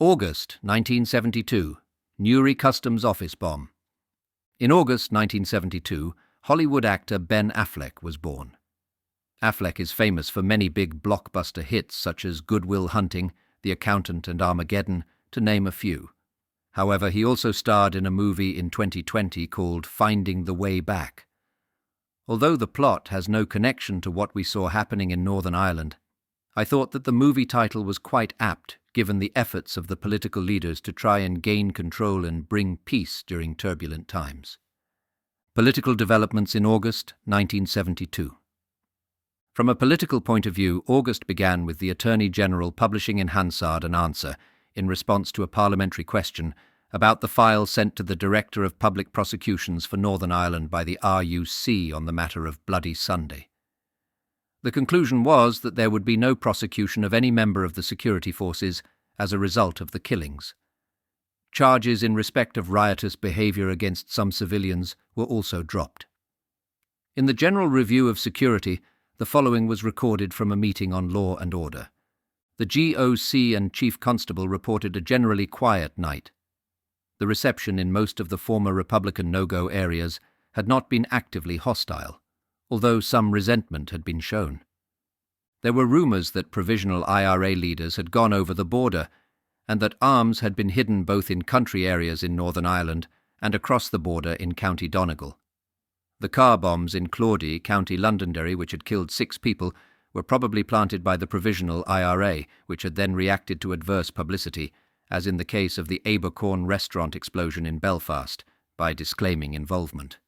August 1972, Newry Customs Office bomb. In August 1972, Hollywood actor Ben Affleck was born. Affleck is famous for many big blockbuster hits such as Good Will Hunting, The Accountant and Armageddon, to name a few. However, he also starred in a movie in 2020 called Finding the Way Back. Although the plot has no connection to what we saw happening in Northern Ireland, I thought that the movie title was quite apt given the efforts of the political leaders to try and gain control and bring peace during turbulent times. Political developments in August 1972. From a political point of view, August began with the Attorney General publishing in Hansard an answer, in response to a parliamentary question, about the file sent to the Director of Public Prosecutions for Northern Ireland by the RUC on the matter of Bloody Sunday. The conclusion was that there would be no prosecution of any member of the security forces as a result of the killings. Charges in respect of riotous behaviour against some civilians were also dropped. In the General Review of Security, the following was recorded from a meeting on law and order. The GOC and Chief Constable reported a generally quiet night. The reception in most of the former Republican no-go areas had not been actively hostile, although some resentment had been shown. There were rumours that provisional IRA leaders had gone over the border and that arms had been hidden both in country areas in Northern Ireland and across the border in County Donegal. The car bombs in Claudy, County Londonderry, which had killed 6 people, were probably planted by the provisional IRA, which had then reacted to adverse publicity, as in the case of the Abercorn restaurant explosion in Belfast, by disclaiming involvement.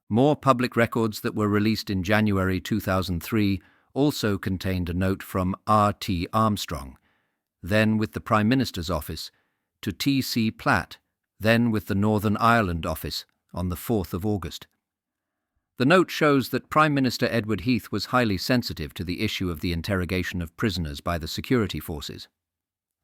More public records that were released in January 2003 also contained a note from R.T. Armstrong, then with the Prime Minister's office, to T.C. Platt, then with the Northern Ireland office, on the 4th of August. The note shows that Prime Minister Edward Heath was highly sensitive to the issue of the interrogation of prisoners by the security forces.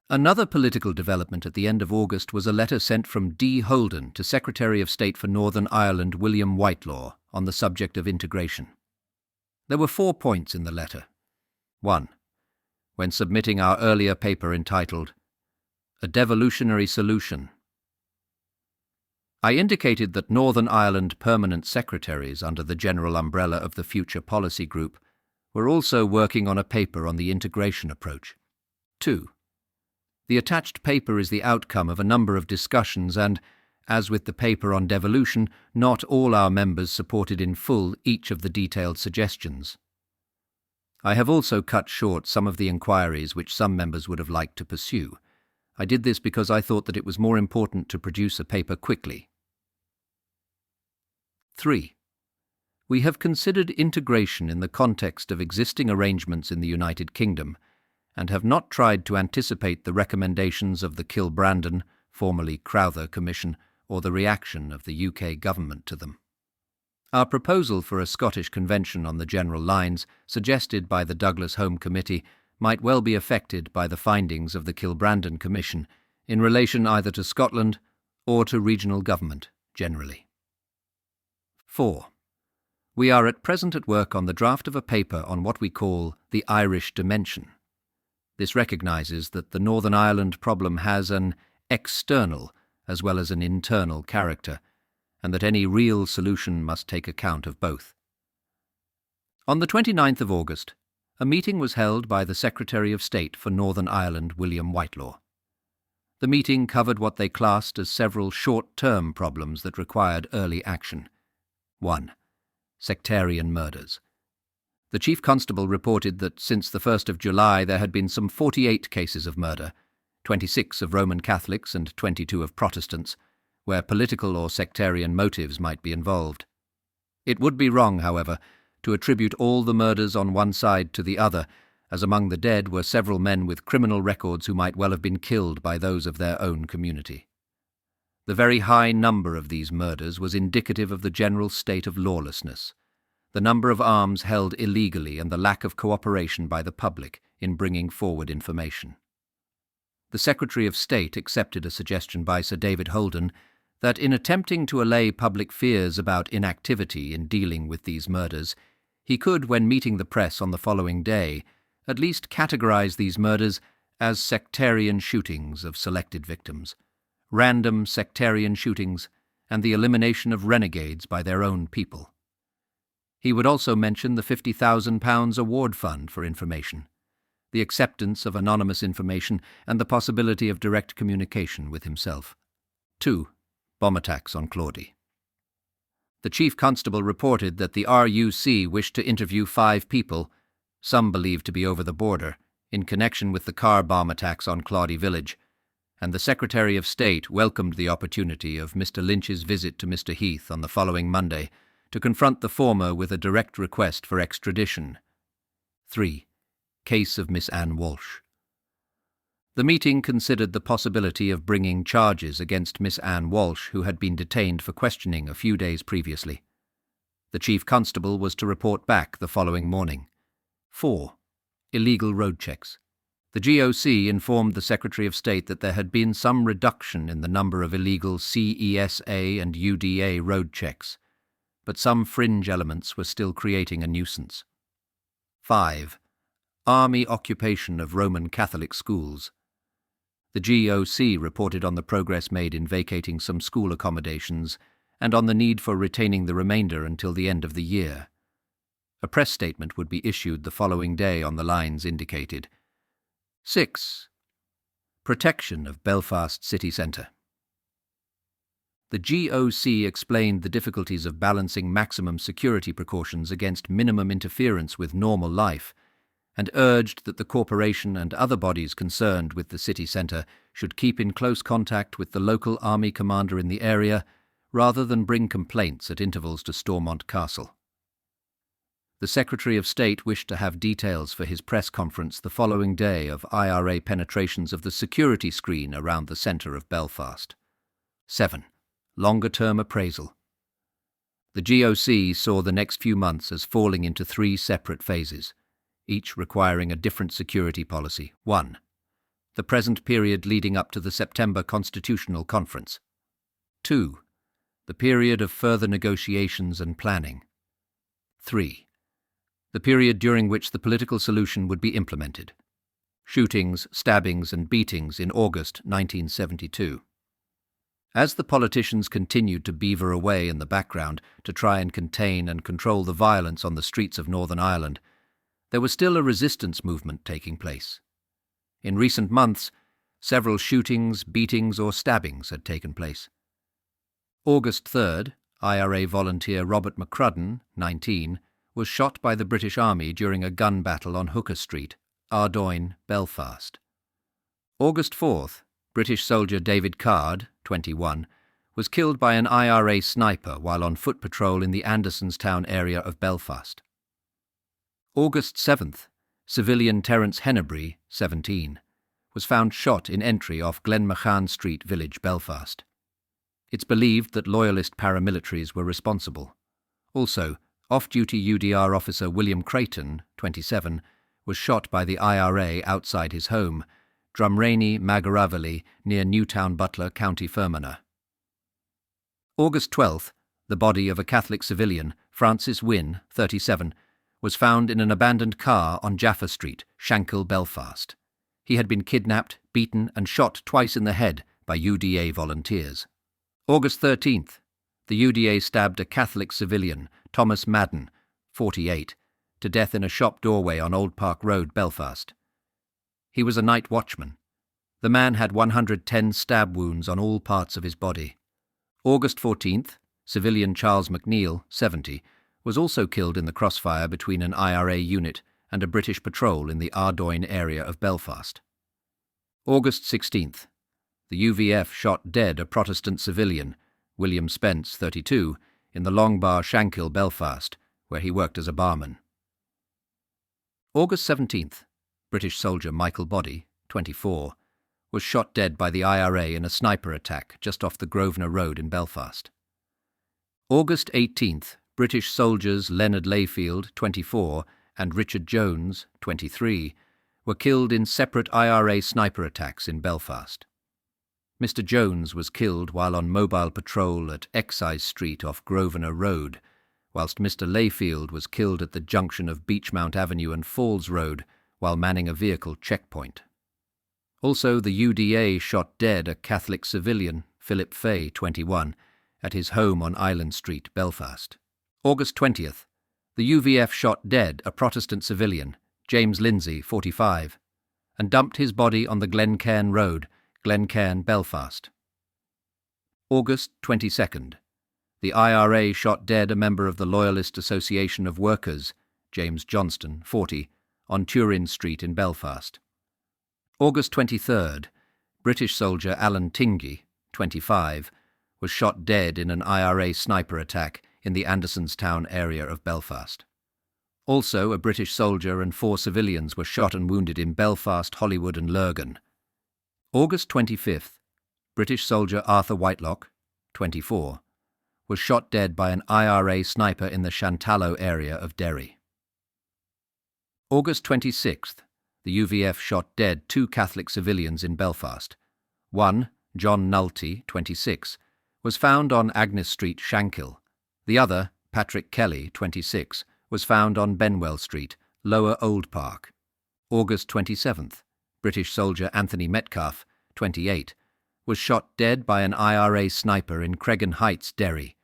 Another political development at the end of August was a letter sent from D. Holden to Secretary of State for Northern Ireland William Whitelaw on the subject of integration. There were 4 points in the letter. 1. When submitting our earlier paper entitled, A Devolutionary Solution, I indicated that Northern Ireland permanent secretaries under the general umbrella of the Future Policy Group were also working on a paper on the integration approach. 2. The attached paper is the outcome of a number of discussions and, as with the paper on devolution, not all our members supported in full each of the detailed suggestions. I have also cut short some of the inquiries which some members would have liked to pursue. I did this because I thought that it was more important to produce a paper quickly. 3. We have considered integration in the context of existing arrangements in the United Kingdom and have not tried to anticipate the recommendations of the Kilbrandon, formerly Crowther Commission, or the reaction of the UK government to them. Our proposal for a Scottish Convention on the general lines, suggested by the Douglas Home Committee, might well be affected by the findings of the Kilbrandon Commission in relation either to Scotland or to regional government generally. 4. We are at present at work on the draft of a paper on what we call the Irish dimension. This recognises that the Northern Ireland problem has an external as well as an internal character, and that any real solution must take account of both. On the 29th of August, a meeting was held by the Secretary of State for Northern Ireland, William Whitelaw. The meeting covered what they classed as several short-term problems that required early action. 1. Sectarian murders. The Chief Constable reported that since the 1st of July there had been some 48 cases of murder, 26 of Roman Catholics and 22 of Protestants, where political or sectarian motives might be involved. It would be wrong, however, to attribute all the murders on one side to the other, as among the dead were several men with criminal records who might well have been killed by those of their own community. The very high number of these murders was indicative of the general state of lawlessness, the number of arms held illegally and the lack of cooperation by the public in bringing forward information. The Secretary of State accepted a suggestion by Sir David Holden that in attempting to allay public fears about inactivity in dealing with these murders, he could, when meeting the press on the following day, at least categorise these murders as sectarian shootings of selected victims, random sectarian shootings, and the elimination of renegades by their own people. He would also mention the £50,000 award fund for information, the acceptance of anonymous information, and the possibility of direct communication with himself. 2. Bomb attacks on Claudy. The Chief Constable reported that the RUC wished to interview 5 people, some believed to be over the border, in connection with the car bomb attacks on Claudy village, and the Secretary of State welcomed the opportunity of Mr. Lynch's visit to Mr. Heath on the following Monday to confront the former with a direct request for extradition. 3. Case of Miss Anne Walsh. The meeting considered the possibility of bringing charges against Miss Anne Walsh, who had been detained for questioning a few days previously. The Chief Constable was to report back the following morning. 4. Illegal road checks. The GOC informed the Secretary of State that there had been some reduction in the number of illegal CESA and UDA road checks, but some fringe elements were still creating a nuisance. 5. Army occupation of Roman Catholic schools. The GOC reported on the progress made in vacating some school accommodations and on the need for retaining the remainder until the end of the year. A press statement would be issued the following day on the lines indicated. 6. Protection of Belfast city centre. The GOC explained the difficulties of balancing maximum security precautions against minimum interference with normal life, and urged that the corporation and other bodies concerned with the city centre should keep in close contact with the local army commander in the area rather than bring complaints at intervals to Stormont Castle. The Secretary of State wished to have details for his press conference the following day of IRA penetrations of the security screen around the centre of Belfast. 7. Longer-term appraisal. The GOC saw the next few months as falling into 3 separate phases, each requiring a different security policy. 1. The present period leading up to the September Constitutional Conference. 2. The period of further negotiations and planning. 3. The period during which the political solution would be implemented. Shootings, stabbings, and beatings in August 1972. As the politicians continued to beaver away in the background to try and contain and control the violence on the streets of Northern Ireland, there was still a resistance movement taking place. In recent months, several shootings, beatings, or stabbings had taken place. August 3rd, IRA volunteer Robert McCrudden, 19, was shot by the British Army during a gun battle on Hooker Street, Ardoyne, Belfast. August 4th, British soldier David Card, 21, was killed by an IRA sniper while on foot patrol in the Andersonstown area of Belfast. August 7th, civilian Terence Hennebury, 17, was found shot in entry off Glenmachan Street village, Belfast. It's believed that loyalist paramilitaries were responsible. Also, off-duty UDR officer William Creighton, 27, was shot by the IRA outside his home, Drumrainey, Magaravely, near Newtown Butler, County Fermanagh. August 12th, the body of a Catholic civilian, Francis Wynne, 37, was found in an abandoned car on Jaffa Street, Shankill, Belfast. He had been kidnapped, beaten, and shot twice in the head by UDA volunteers. August 13th, the UDA stabbed a Catholic civilian, Thomas Madden, 48, to death in a shop doorway on Old Park Road, Belfast. He was a night watchman. The man had 110 stab wounds on all parts of his body. August 14th, civilian Charles McNeil, 70, was also killed in the crossfire between an IRA unit and a British patrol in the Ardoyne area of Belfast. August 16th, the UVF shot dead a Protestant civilian, William Spence, 32, in the Long Bar, Shankill, Belfast, where he worked as a barman. August 17th, British soldier Michael Body, 24, was shot dead by the IRA in a sniper attack just off the Grosvenor Road in Belfast. August 18th, British soldiers Leonard Layfield, 24, and Richard Jones, 23, were killed in separate IRA sniper attacks in Belfast. Mr. Jones was killed while on mobile patrol at Excise Street off Grosvenor Road, whilst Mr. Layfield was killed at the junction of Beechmount Avenue and Falls Road while manning a vehicle checkpoint. Also, the UDA shot dead a Catholic civilian, Philip Fay, 21, at his home on Island Street, Belfast. August 20th, the UVF shot dead a Protestant civilian, James Lindsay, 45, and dumped his body on the Glencairn Road, Glencairn, Belfast. August 22nd, the IRA shot dead a member of the Loyalist Association of Workers, James Johnston, 40, on Turin Street in Belfast. August 23rd, British soldier Alan Tingey, 25, was shot dead in an IRA sniper attack in the Andersonstown area of Belfast. Also, a British soldier and 4 civilians were shot and wounded in Belfast, Holywood and Lurgan. August 25th, British soldier Arthur Whitelock, 24, was shot dead by an IRA sniper in the Shantallow area of Derry. August 26th, the UVF shot dead 2 Catholic civilians in Belfast. One, John Nulty, 26, was found on Agnes Street, Shankill. The other, Patrick Kelly, 26, was found on Benwell Street, Lower Old Park. August 27th, British soldier Anthony Metcalfe, 28, was shot dead by an IRA sniper in Cregan Heights, Derry.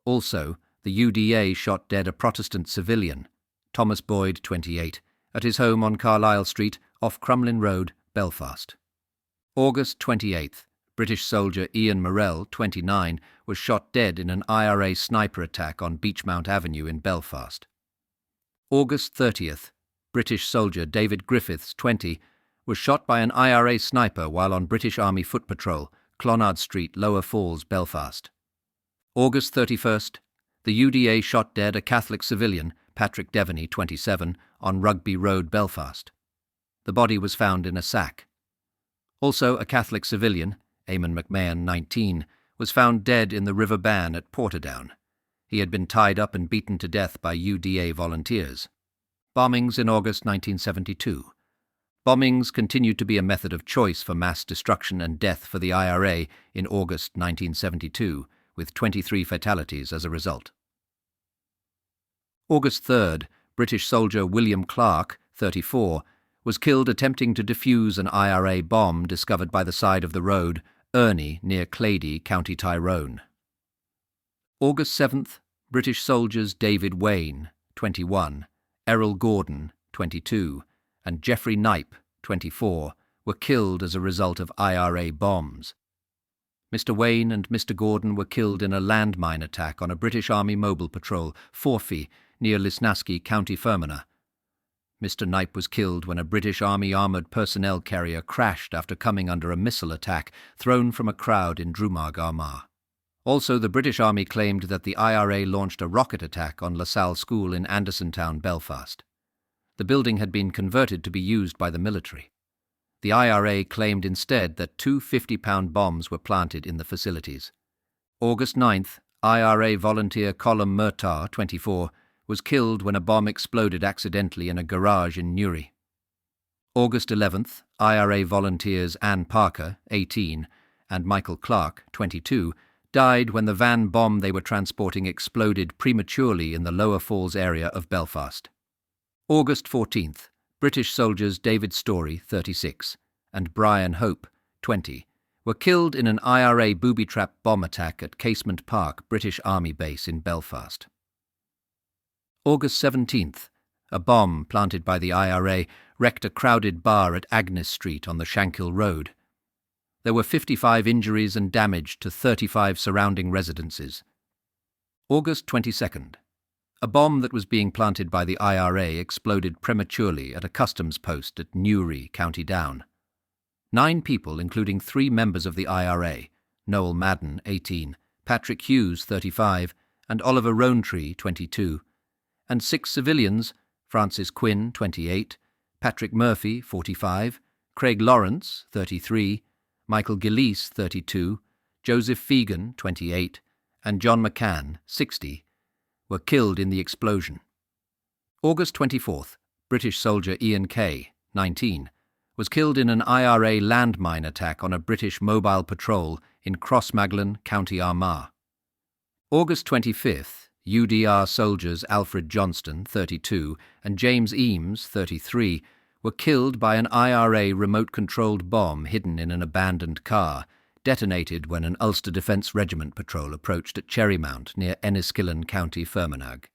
Also, the UDA shot dead a Protestant civilian, Thomas Boyd, 28, at his home on Carlisle Street, off Crumlin Road, Belfast. August 28th, British soldier Ian Morrell, 29, was shot dead in an IRA sniper attack on Beechmount Avenue in Belfast. August 30th, British soldier David Griffiths, 20, was shot by an IRA sniper while on British Army foot patrol, Clonard Street, Lower Falls, Belfast. August 31st, the UDA shot dead a Catholic civilian, Patrick Devaney, 27, on Rugby Road, Belfast. The body was found in a sack. Also, a Catholic civilian, Eamon McMahon, 19, was found dead in the River Bann at Portadown. He had been tied up and beaten to death by UDA volunteers. Bombings in August 1972. Bombings continued to be a method of choice for mass destruction and death for the IRA in August 1972, with 23 fatalities as a result. August 3rd, British soldier William Clark, 34, was killed attempting to defuse an IRA bomb discovered by the side of the road, Erney, near Clady, County Tyrone. August 7th, British soldiers David Wayne, 21, Errol Gordon, 22, and Geoffrey Knipe, 24, were killed as a result of IRA bombs. Mr. Wayne and Mr. Gordon were killed in a landmine attack on a British Army mobile patrol, Forfey, near Lisnaskey, County Fermanagh. Mr. Knipe was killed when a British Army armoured personnel carrier crashed after coming under a missile attack thrown from a crowd in Drumag Armagh. Also, the British Army claimed that the IRA launched a rocket attack on LaSalle School in Andersontown, Belfast. The building had been converted to be used by the military. The IRA claimed instead that 2 50-pound bombs were planted in the facilities. August 9th, IRA volunteer Colm Murtagh, 24, was killed when a bomb exploded accidentally in a garage in Newry. August 11th, IRA volunteers Anne Parker, 18, and Michael Clark, 22, died when the van bomb they were transporting exploded prematurely in the Lower Falls area of Belfast. August 14th, British soldiers David Story, 36, and Brian Hope, 20, were killed in an IRA booby-trap bomb attack at Casement Park, British Army base in Belfast. August 17th, a bomb planted by the IRA wrecked a crowded bar at Agnes Street on the Shankill Road. There were 55 injuries and damage to 35 surrounding residences. August 22nd, a bomb that was being planted by the IRA exploded prematurely at a customs post at Newry, County Down. 9 people, including 3 members of the IRA, Noel Madden, 18, Patrick Hughes, 35, and Oliver Rowntree, 22, and 6 civilians, Francis Quinn, 28, Patrick Murphy, 45, Craig Lawrence, 33, Michael Gillies, 32, Joseph Fegan, 28, and John McCann, 60, were killed in the explosion. August 24th, British soldier Ian Kay, 19, was killed in an IRA landmine attack on a British mobile patrol in Crossmaglen, County Armagh. August 25th, UDR soldiers Alfred Johnston, 32, and James Eames, 33, were killed by an IRA remote-controlled bomb hidden in an abandoned car, detonated when an Ulster Defence Regiment patrol approached at Cherrymount near Enniskillen, County Fermanagh.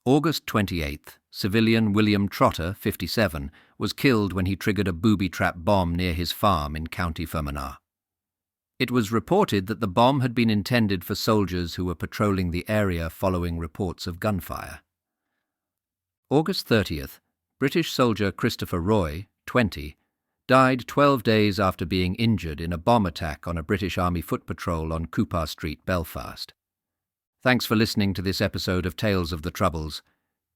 August 28th, civilian William Trotter, 57, was killed when he triggered a booby-trap bomb near his farm in County Fermanagh. It was reported that the bomb had been intended for soldiers who were patrolling the area following reports of gunfire. August 30th, British soldier Christopher Roy, 20, died 12 days after being injured in a bomb attack on a British Army foot patrol on Coupar Street, Belfast. Thanks for listening to this episode of Tales of the Troubles.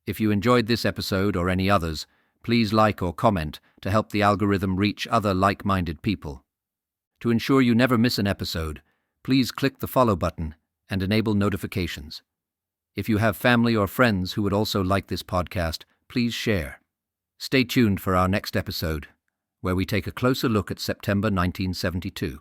If you enjoyed this episode or any others, please like or comment to help the algorithm reach other like-minded people. To ensure you never miss an episode, please click the follow button and enable notifications. If you have family or friends who would also like this podcast, please share. Stay tuned for our next episode, where we take a closer look at September 1972.